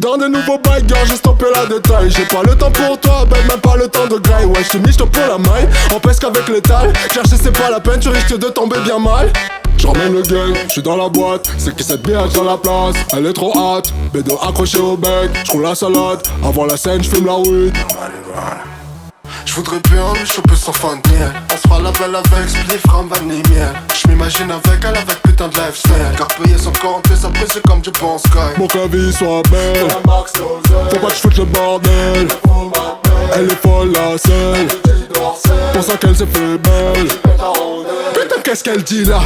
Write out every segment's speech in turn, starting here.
dans des nouveaux bails, gars, j'ai stoppé la détail. J'ai pas le temps pour toi, ben même pas le temps de graille. Ouais, j'te mis, j'te pour la maille, on pèse qu'avec l'étal. Chercher c'est pas la peine, tu risques de tomber bien mal. J'emmène le gang, j'suis dans la boîte. C'est qui cette biatch dans la place, elle est trop hâte. Bédo accroché au bec, j'roule la salade. Avant la scène, j'fume la weed. J'voudrais bien lui choper son fan de miel. On se fera la belle avec spliff, ram, vanille, miel. J'm'imagine avec elle avec putain de lifestyle. Car payer son compte et ça c'est comme je pense Sky. Mon que la vie soit belle, faut pas que j'foute le bordel. Elle est folle la seule, pour ça qu'elle s'est fait belle. Putain qu'est-ce qu'elle dit là?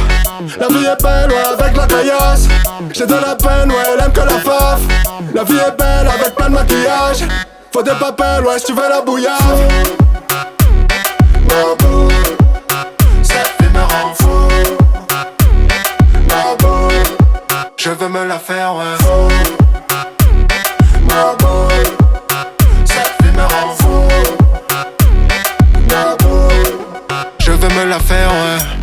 La vie est belle ouais avec la caillasse. J'ai de la peine ouais elle aime que la faf. La vie est belle avec plein de maquillage. Faut des papels ouais si tu veux la bouillave. Ma boo, cette vie me rend fou. Ma boo, je veux me la faire ouais. Ma boo, cette vie me rend fou. Ma boo, je veux me la faire ouais.